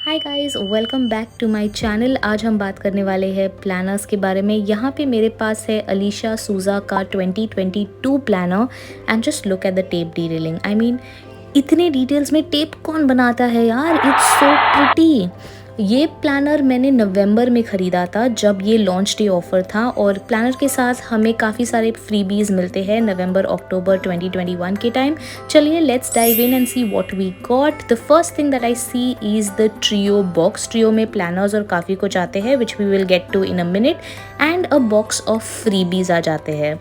Hi guys, welcome back to my channel. आज हम बात करने वाले हैं प्लानर्स के बारे में। यहाँ पे मेरे पास है अलीशा सूजा का 2022 planner and just look at the tape detailing. I mean इतने डिटेल्स में टेप कौन बनाता है यार, इट्स सो प्रिटी। ये प्लानर मैंने नवंबर में ख़रीदा था जब ये लॉन्च डे ऑफ़र था, और प्लानर के साथ हमें काफ़ी सारे फ्रीबीज मिलते हैं नवंबर अक्टूबर 2021 के टाइम। चलिए let's dive in and see what we got. The first thing that I see is the trio box. Trio में प्लानर्स और काफ़ी कुछ आते हैं which we will get to in a minute, and a box of freebies आ जाते हैं।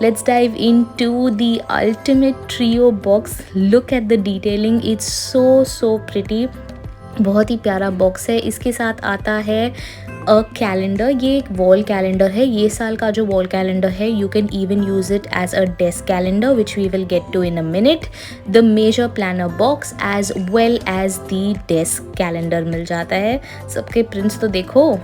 Let's dive into the ultimate trio box. Look at the detailing. It's so pretty. बहुत ही प्यारा बॉक्स है। इसके साथ आता है अ कैलेंडर। ये एक वॉल कैलेंडर है। ये साल का जो वॉल कैलेंडर है, you can even use it as a desk calendar which we will get to in a minute. The major planner box as well as the desk calendar मिल जाता है। सबके प्रिंट्स तो देखो।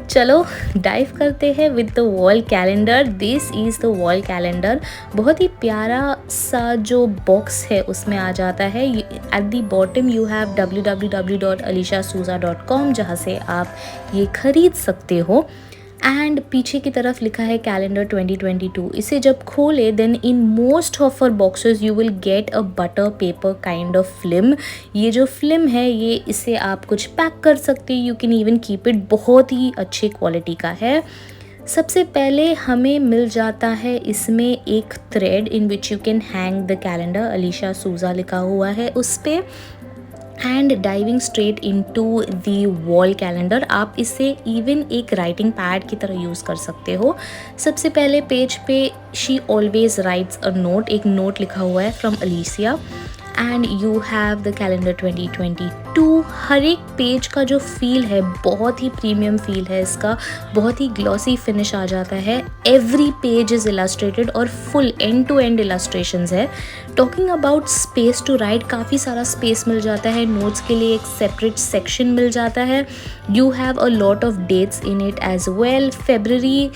चलो डाइव करते हैं with the wall calendar. This is the wall calendar. बहुत ही प्यारा सा जो बॉक्स है उसमें आ जाता है। At the bottom you have www.alishasuza.com, जहाँ से आप ये ख़रीद सकते हो। एंड पीछे की तरफ लिखा है कैलेंडर 2022। इसे जब खोले then in most of our boxes you will get a butter paper kind of film. ये जो फिल्म है, ये इसे आप कुछ पैक कर सकते हैं, you can even keep it. बहुत ही अच्छी क्वालिटी का है। सबसे पहले हमें मिल जाता है इसमें एक thread in which you can hang the calendar. Alisha सूजा लिखा हुआ है उस पर। And diving straight into the wall calendar, आप इसे इवन एक राइटिंग पैड की तरह यूज़ कर सकते हो। सबसे पहले पेज पे she always rights a note, एक नोट लिखा हुआ है from Alicia. And you have the calendar 2022। हर एक पेज का जो फील है बहुत ही प्रीमियम फील है इसका। बहुत ही ग्लॉसी फिनिश आ जाता है। एवरी पेज इज़ इलस्ट्रेटेड और full end to end illustrations है। Talking about space to write, काफ़ी सारा स्पेस मिल जाता है। नोट्स के लिए एक सेपरेट सेक्शन मिल जाता है। You have a lot of dates in it as well. February,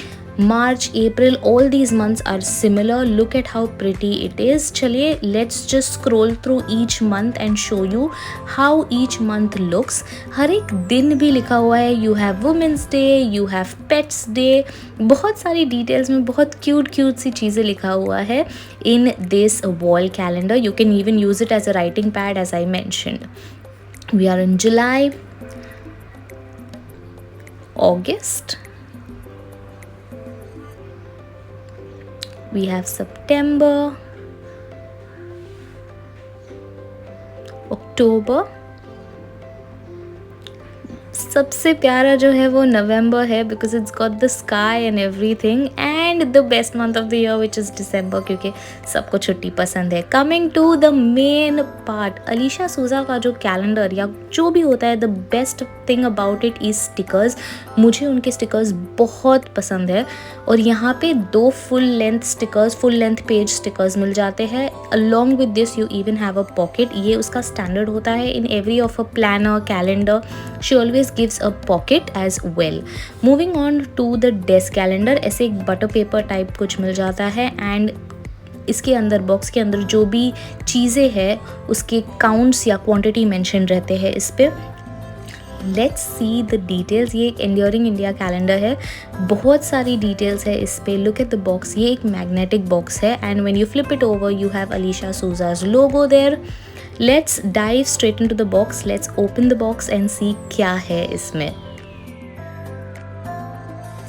March, April, all these months are similar. Look at how pretty it is. चलिए let's just scroll through each month and show you how each month looks. हर एक दिन भी लिखा हुआ है। You have Women's Day, you have Pets Day. बहुत सारी details में बहुत क्यूट सी चीज़ें लिखा हुआ है in this wall calendar. You can even use it as a writing pad as I mentioned. We are in July, August. We have September, October. सबसे प्यारा जो है वो नवंबर है because it's got the sky and everything. And the best month of the year which is December, क्योंकि सबको छुट्टी पसंद है। Coming to the main part, Alisha Souza का जो कैलेंडर या जो भी होता है, the best thing about it is stickers. मुझे उनके स्टिकर्स बहुत पसंद है। और यहाँ पे 2 full length stickers, full length page stickers मिल जाते हैं। Along with this you even have a pocket. ये उसका स्टैंडर्ड होता है in every of a planner calendar. She always gives a pocket as well. Moving on to the desk calendar, ऐसे एक butter paper type कुछ मिल जाता है। And इसके अंदर, बॉक्स के अंदर जो भी चीज़ें हैं उसके काउंट्स या क्वांटिटी मेंशन रहते हैं इस पे। Let's see the details. ये एक एंड्योरिंग इंडिया कैलेंडर है। बहुत सारी डिटेल्स है इस पे। Look at the box. ये एक मैग्नेटिक बॉक्स है and when you flip it over you have Alisha Souza's logo there. Let's dive straight into the box. Let's open the box and see क्या है इसमें।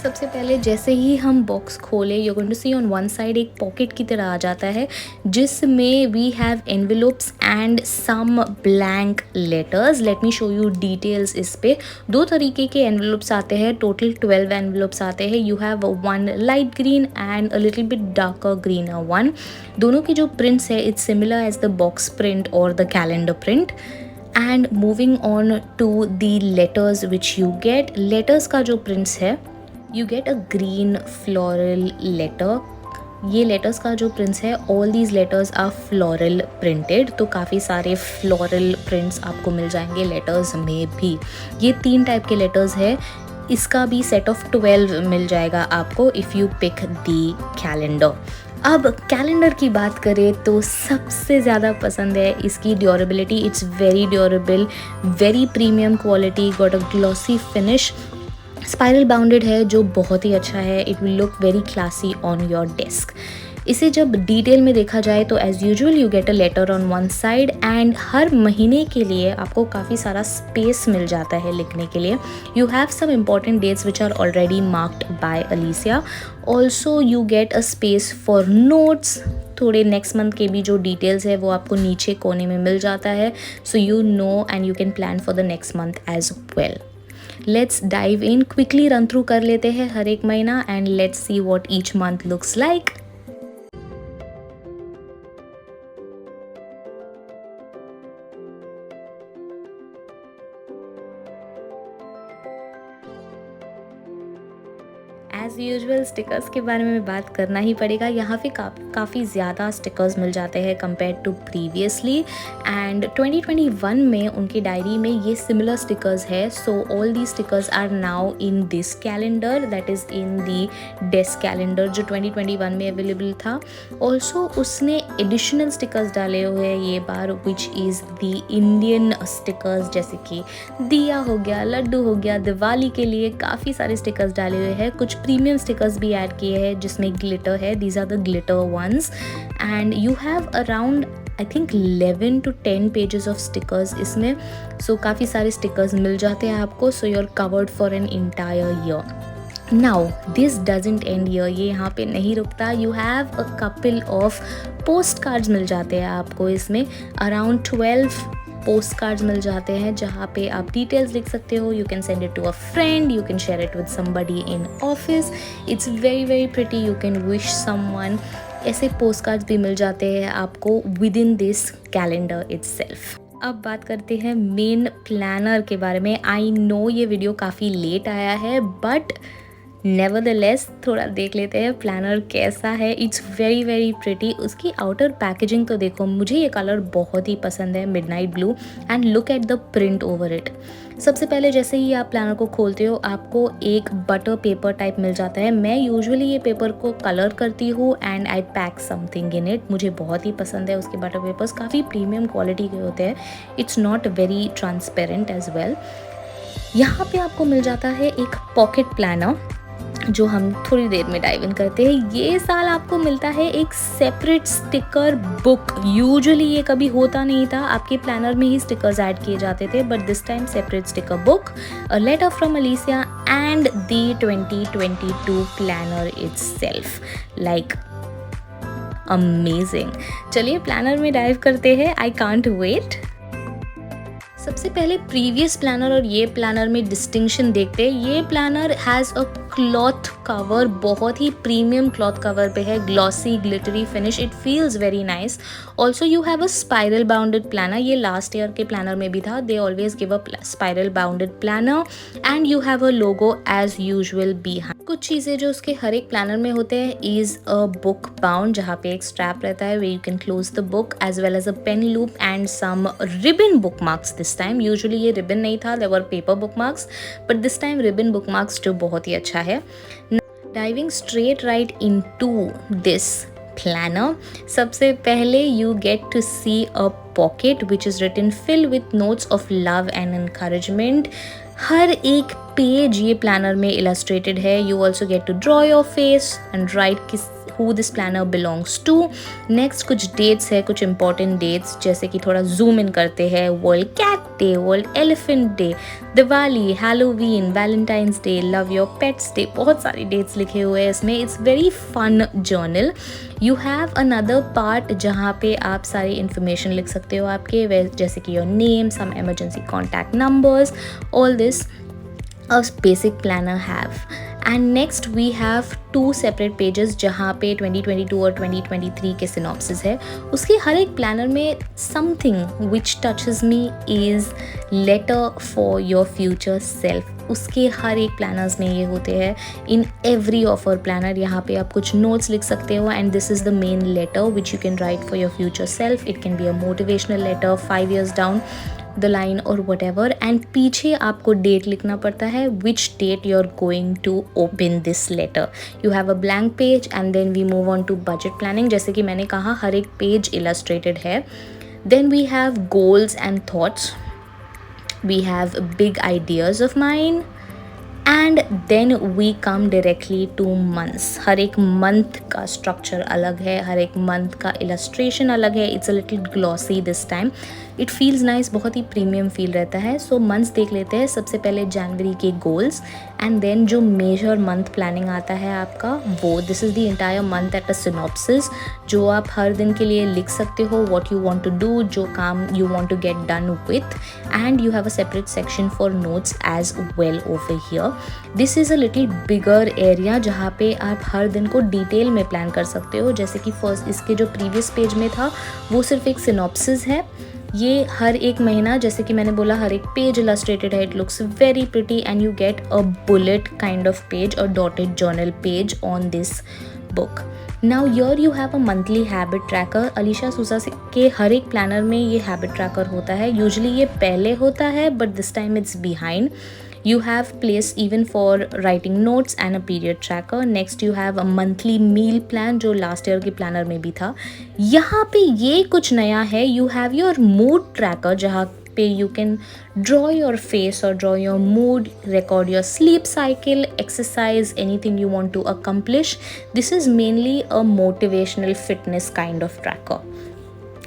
सबसे पहले जैसे ही हम बॉक्स खोले, you going to see on one side एक पॉकेट की तरह आ जाता है जिसमें we have envelopes and some blank letters. Let me show you details. इस पे 2 तरीके के एनवेलोप्स आते हैं। टोटल 12 एनवेलोप्स आते हैं। You have one light green and a little bit darker green one. दोनों की जो प्रिंट्स है it's similar as the box print और the calendar print. And moving on to the letters which you get. Letters का जो prints है, you get a green floral letter. ये letters का जो प्रिंट्स है, all these letters are floral printed. तो काफ़ी सारे फ्लोरल प्रिंट्स आपको मिल जाएंगे लेटर्स में भी। ये 3 टाइप के लेटर्स है। इसका भी सेट ऑफ 12 मिल जाएगा आपको if you pick the calendar. अब कैलेंडर की बात करें तो सबसे ज़्यादा पसंद है इसकी durability. It's very durable, very premium quality, got a glossy finish, spiral bounded है जो बहुत ही अच्छा है। It will look very classy on your desk. इसे जब डिटेल में देखा जाए तो as usual you get a letter on one side and हर महीने के लिए आपको काफ़ी सारा स्पेस मिल जाता है लिखने के लिए। You have some important dates which are already marked by Alicia. Also you get a space for notes. थोड़े नेक्स्ट मंथ के भी जो डिटेल्स है वो आपको नीचे कोने में मिल जाता है, so you know and you can plan for the next month as well. Let's dive in, quickly run through कर लेते हैं हर एक महीना and let's see what each month looks like. As usual stickers के बारे में बात करना ही पड़ेगा। यहाँ पे काफ़ी ज़्यादा स्टिकर्स मिल जाते हैं कंपेयर टू प्रीवियसली, एंड 2021 में उनकी डायरी में ये सिमिलर स्टिकर्स है। So all the stickers are now in this calendar, that is in the desk calendar जो 2021 में अवेलेबल था। ऑल्सो उसने एडिशनल स्टिकर्स डाले हुए हैं ये बार, which is the Indian stickers, जैसे कि दिया हो गया, लड्डू हो गया। दिवाली के लिए काफ़ी सारे स्टिकर्स डाले हुए हैं, कुछ प्रीमियम स्टिकर्स भी ऐड किए हैं जिसमें ग्लिटर है। These are the glitter ones and you have around I think 11 to 10 pages of stickers इसमें। सो काफ़ी सारे स्टिकर्स मिल जाते हैं आपको, so you are covered for an entire year. Now this doesn't end here, ये यहाँ पे नहीं रुकता। You have a couple of postcards मिल जाते हैं आपको इसमें। अराउंड 12 पोस्ट कार्ड्स मिल जाते हैं जहाँ पे आप डिटेल्स लिख सकते हो। You can send it to a friend, you can share it with somebody in office. It's very very pretty, you can wish someone. ऐसे पोस्ट कार्ड्स भी मिल जाते हैं आपको within this calendar itself. अब बात करते हैं मेन प्लानर के बारे में। आई नो ये वीडियो काफ़ी लेट आया है, बट नेवरदलेस थोड़ा देख लेते हैं प्लानर कैसा है। It's very very pretty. उसकी आउटर पैकेजिंग तो देखो, मुझे ये कलर बहुत ही पसंद है, midnight blue, and look at the print over it. सबसे पहले जैसे ही आप प्लानर को खोलते हो आपको एक बटर पेपर टाइप मिल जाता है। मैं यूजुअली ये पेपर को कलर करती हूँ and I pack something in it. मुझे बहुत ही पसंद है उसके बटर पेपर्स, काफ़ी प्रीमियम क्वालिटी के होते हैं। It's not very transparent as well. यहाँ पे आपको मिल जाता है एक पॉकेट प्लानर जो हम थोड़ी देर में डाइव इन करते हैं। ये साल आपको मिलता है एक सेपरेट स्टिकर बुक। यूजुअली ये कभी होता नहीं था, आपके प्लानर में ही स्टिकर्स ऐड किए जाते थे, but this time separate sticker book, a letter from Alicia and the 2022 planner itself. Like amazing. चलिए प्लानर में डाइव करते हैं, आई कांट वेट। सबसे पहले प्रीवियस प्लानर और ये प्लानर में डिस्टिंक्शन देखते हैं। ये planner has a cloth cover, बहुत ही प्रीमियम क्लॉथ कवर पे है, glossy glittery finish, it feels very nice. Also you have a spiral bounded planner, ये लास्ट ईयर के प्लानर में भी था। They always give a spiral bounded planner and you have a logo as usual behind. कुछ चीज़ें जो उसके हर एक प्लानर में होते हैं इज़ अ बुक बाउंड, जहाँ पे एक स्ट्रैप रहता है way you can close the book, as well as a pen loop and some ribbon book marks this time. Usually ये रिबन नहीं था, there were paper book marks, but this time ribbon book marks जो बहुत ही अच्छा है। Diving straight right into this planner, सबसे पहले you get to see a pocket which is written filled with notes of love and encouragement. हर एक page ये planner में इलस्ट्रेटेड है। You also get to draw your face and write who this planner belongs to. Next कुछ dates है, कुछ important dates, जैसे कि थोड़ा जूम इन करते हैं। World cat day, world elephant day, Diwali, Halloween, Valentine's day, love your pets day, बहुत सारी डेट्स लिखे हुए हैं इसमें। It's very fun journal. You have another part जहाँ पे आप सारी इन्फॉर्मेशन लिख सकते हो आपके, जैसे कि your name, some emergency contact numbers, all this a basic planner have. And next we have two separate pages जहाँ पे 2022 और 2023 के synopsis है। उसके हर एक planner में something which touches me is letter for your future self. उसके हर एक planners में ये होते हैं। In every offer planner यहाँ पे आप कुछ notes लिख सकते हो and this is the main letter which you can write for your future self. It can be a motivational letter 5 years down, the line और वट एवर, एंड पीछे आपको डेट लिखना पड़ता है which date you are going to open this letter. You have a blank page and then we move on to budget planning. जैसे कि मैंने कहा हर एक पेज इलस्ट्रेटेड है. Then we have goals and thoughts, we have big ideas of mine, and then we come directly to months. हर एक month का स्ट्रक्चर अलग है, हर एक मंथ का इलस्ट्रेशन अलग है. It's a little glossy this time. It feels nice, बहुत ही प्रीमियम फील रहता है. सो मंथ्स देख लेते हैं. सबसे पहले जनवरी के गोल्स, एंड देन जो मेजर मंथ प्लानिंग आता है आपका वो, this is the entire month at a synopsis, जो आप हर दिन के लिए लिख सकते हो. What you want to do, जो काम you want to get done with, and you have a separate section for notes as well over here. This is a little bigger area जहाँ पे आप हर दिन को डिटेल में प्लान कर सकते हो. जैसे कि फर्स्ट इसके जो प्रीवियस पेज में था वो सिर्फ एक सिनॉप्सिस है. ये हर एक महीना, जैसे कि मैंने बोला, हर एक पेज इलस्ट्रेटेड है. It looks very pretty and you get a bullet kind of page और dotted journal page on this book. Now here you have a monthly habit tracker. Alisha Sousa के हर एक प्लानर में ये हैबिट ट्रैकर होता है. Usually ये पहले होता है but this time it's behind. You have place even for writing notes and a period tracker. Next you have a monthly meal plan जो last year के planner में भी था. यहाँ पे ये कुछ नया है. You have your mood tracker जहाँ पे you can draw your face or draw your mood, record your sleep cycle, exercise, anything you want to accomplish. This is mainly a motivational fitness kind of tracker.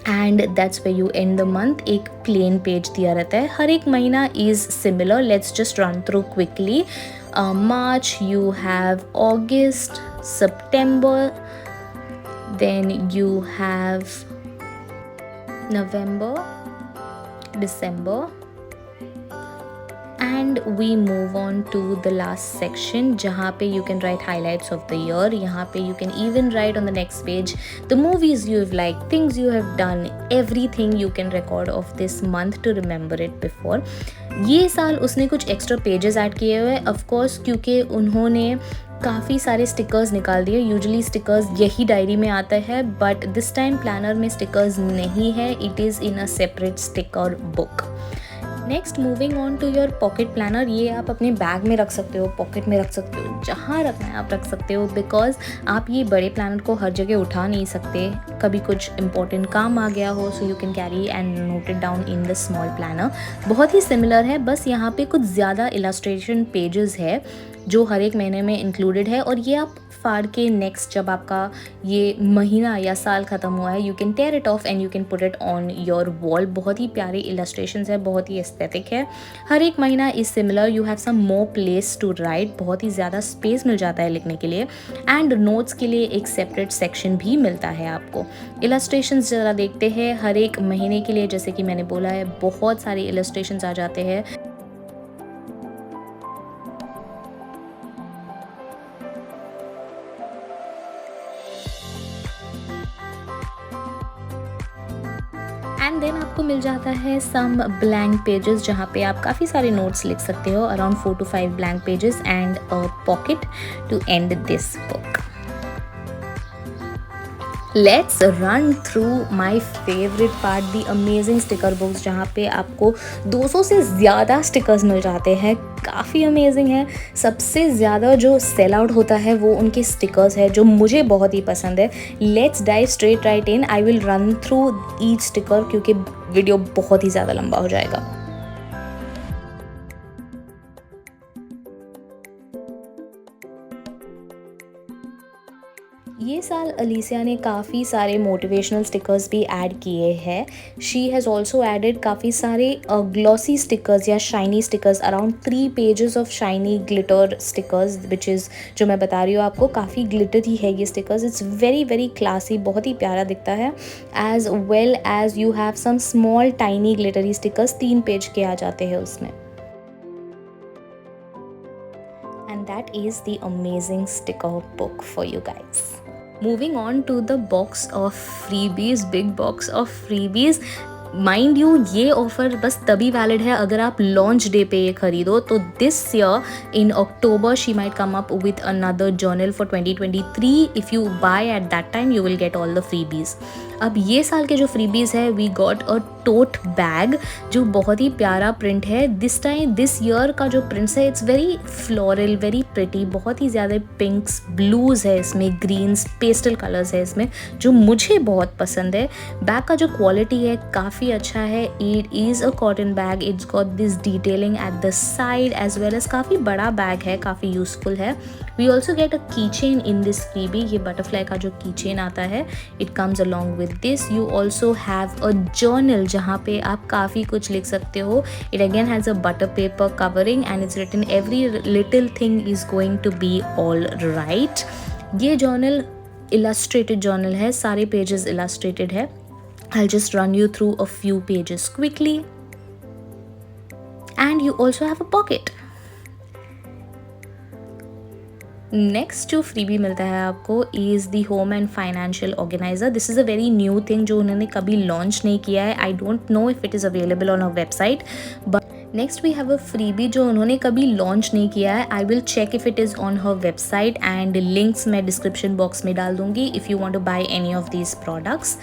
And that's way you end the month. एक plain page दिया रहता है. हर एक महीना is similar. Let's just run through quickly. March you have August, September, then you have November, December, and we move on to the last section जहाँ पे you can write highlights of the year. यहाँ पे you can even write on the next page the movies you've liked, things you have done, everything you can record of this month to remember it before. ये साल उसने कुछ extra pages add किए हुए हैं of course, क्योंकि उन्होंने काफ़ी सारे स्टिकर्स निकाल दिए. यूजुअली स्टिकर्स यही डायरी में आता है बट दिस टाइम प्लानर में स्टिकर्स नहीं है. It is in a separate sticker book. Next moving on to your pocket planner. ये आप अपने बैग में रख सकते हो, पॉकेट में रख सकते हो, जहाँ रखना है आप रख सकते हो, बिकॉज आप ये बड़े प्लानर को हर जगह उठा नहीं सकते. कभी कुछ इंपॉर्टेंट काम आ गया हो so you can carry and note it down in the small planner. बहुत ही सिमिलर है, बस यहाँ पे कुछ ज़्यादा इलस्ट्रेशन पेजेस है जो हर एक महीने में इंक्लूडेड है. और ये आप फाड़ के नेक्स्ट जब आपका ये महीना या साल ख़त्म हुआ है you can tear it off and you can put it on your wall. बहुत ही प्यारे इलस्ट्रेशंस है, बहुत ही एस्थेटिक है. हर एक महीना is similar. You have some more place to write. बहुत ही ज़्यादा स्पेस मिल जाता है लिखने के लिए. एंड नोट्स के लिए एक सेपरेट सेक्शन भी मिलता है आपको. इलस्ट्रेशंस ज़रा देखते हैं. हर एक महीने के लिए, जैसे कि मैंने बोला है, बहुत सारे इलस्ट्रेशंस आ जाते हैं. एंड देन आपको मिल जाता है सम ब्लैंक पेजेस जहाँ पे आप काफ़ी सारे नोट्स लिख सकते हो. Around 4 to 5 blank pages and a pocket to end this book. Let's run through my favourite part, the amazing sticker books, जहाँ पे आपको 200 से ज़्यादा स्टिकर्स मिल जाते हैं. काफ़ी अमेजिंग है. सबसे ज़्यादा जो सेल आउट होता है वो उनके स्टिकर्स है, जो मुझे बहुत ही पसंद है. Let's dive straight right in. I will run through each sticker क्योंकि वीडियो बहुत ही ज़्यादा लंबा हो जाएगा. ये साल अलीसिया ने काफ़ी सारे मोटिवेशनल स्टिकर्स भी ऐड किए हैं. शी हैज़ ऑल्सो एडेड काफ़ी सारे ग्लॉसी स्टिकर्स या shiny stickers. Around 3 pages of shiny glitter stickers which is, जो मैं बता रही हूँ आपको, काफ़ी ग्लिटरी है ये stickers. It's very very classy, बहुत ही प्यारा दिखता है. As well as you have some small tiny glittery stickers. 3 page के आ जाते हैं उसमें. And that is the amazing sticker book for you guys. Moving on to the box of freebies, big box of freebies. Mind you ये offer बस तभी valid है अगर आप लॉन्च डे पे ये खरीदो. तो this year in October she might come up with another journal for 2023. If you buy at that time you will get all the freebies. अब ये साल के जो फ्रीबीज़ है, we got a tote bag जो बहुत ही प्यारा प्रिंट है। दिस ईयर का जो प्रिंट्स है it's very floral, very pretty, बहुत ही ज़्यादा पिंक्स, ब्लूज़ है इसमें, ग्रीन्स, पेस्टल कलर्स है इसमें, जो मुझे बहुत पसंद है। बैग का जो क्वालिटी है काफ़ी अच्छा है। It is a cotton bag, it's got this detailing at the side as well as, काफ़ी बड़ा बैग है, काफ़ी यूजफुल है। We also get a key chain in this freebie, ये बटरफ्लाई का जो की चेन आता है it comes along with this. You also have a journal जहाँ पे आप काफ़ी कुछ लिख सकते हो। It again has a butter paper covering and it's written every little thing is going to be all right. ये जर्नल इलस्ट्रेटेड जर्नल है, सारे पेजेस इलस्ट्रेटेड है। I'll just run you through a few pages quickly. And you also have a pocket. Next जो freebie मिलता है आपको is the home and financial organizer. This is a very new thing जो उन्होंने कभी launch नहीं किया है। I don't know if it is available on a website, but next we have a freebie जो उन्होंने कभी लॉन्च नहीं किया है। I will check if it is on her website and links मैं डिस्क्रिप्शन बॉक्स में डाल दूँगी if you want to buy any of these products.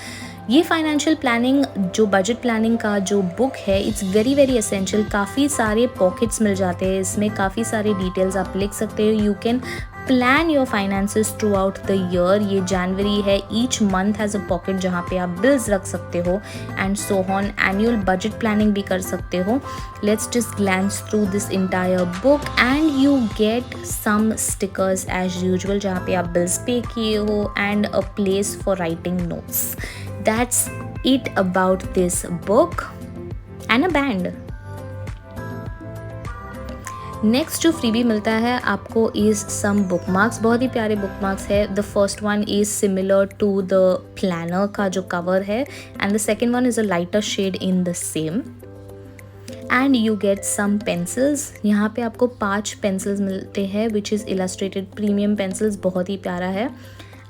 ये फाइनेंशियल प्लानिंग जो बजट प्लानिंग का जो बुक है इट्स वेरी वेरी एसेंशियल। काफ़ी सारे पॉकेट्स मिल जाते हैं इसमें, काफ़ी सारे डिटेल्स आप लिख सकते हो। You can plan your finances throughout the year. ये जनवरी है, each month has a pocket जहाँ पे आप बिल्स रख सकते हो and so on. Annual budget planning भी कर सकते हो। Let's just glance through this entire book and you get some stickers as usual जहाँ पे आप बिल्स पे किए हो and a place for writing notes. That's it about this book and a band. Next जो freebie मिलता है आपको is some book marks. बहुत ही प्यारे बुक मार्क्स है। The first one is similar to the planner का जो कवर है and the second one is a lighter shade in the same. And you get some pencils. यहाँ पे आपको 5 पेंसिल्स मिलते हैं which is illustrated premium pencils, बहुत ही प्यारा है।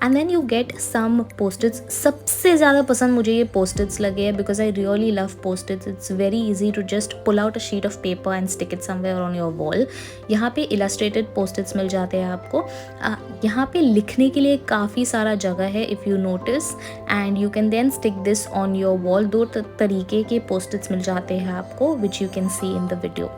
And then you get some Post-its. सबसे ज़्यादा पसंद मुझे ये पोस्टिट्स लगे हैं because I really love पोस्टिट्स। It's very easy to just pull out a sheet of paper and stick it somewhere on your wall. यहाँ पे इलस्ट्रेटेड पोस्टिट्स मिल जाते हैं आपको। यहाँ पे लिखने के लिए काफ़ी सारा जगह है if you notice, and you can then stick this on your wall. 2 तरीके के पोस्टिट्स मिल जाते हैं आपको which you can see in the video.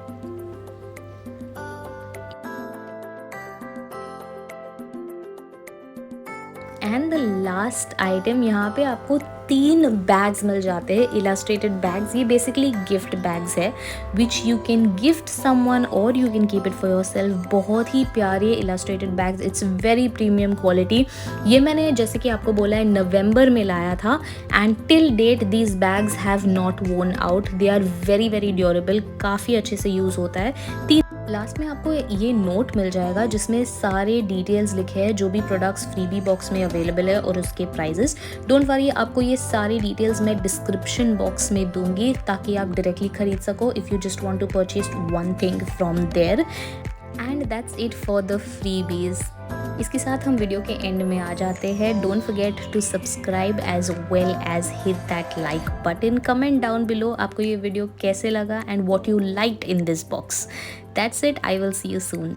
And the last item, यहाँ पे आपको 3 बैग्स मिल जाते हैं, इलस्ट्रेटेड बैग्स। ये बेसिकली गिफ्ट बैग्स है which you can gift someone और you can keep it for yourself. बहुत ही प्यारे illustrated bags, it's very premium quality. ये मैंने जैसे कि आपको बोला है नवंबर में लाया था and till date these bags have not worn out. They are very very durable, काफ़ी अच्छे से यूज़ होता है। लास्ट में आपको ये नोट मिल जाएगा जिसमें सारे डिटेल्स लिखे हैं जो भी प्रोडक्ट्स फ्रीबी बॉक्स में अवेलेबल है और उसके प्राइजेस। डोंट वरी, आपको ये सारी डिटेल्स मैं डिस्क्रिप्शन बॉक्स में दूंगी ताकि आप डायरेक्टली खरीद सको if you just want to purchase one thing from there. And that's it for the freebies. इसके साथ हम वीडियो के एंड में आ जाते हैं। Don't forget to subscribe as well as hit that like button. Comment down below आपको ये वीडियो कैसे लगा and what you liked in this box. That's it. I will see you soon.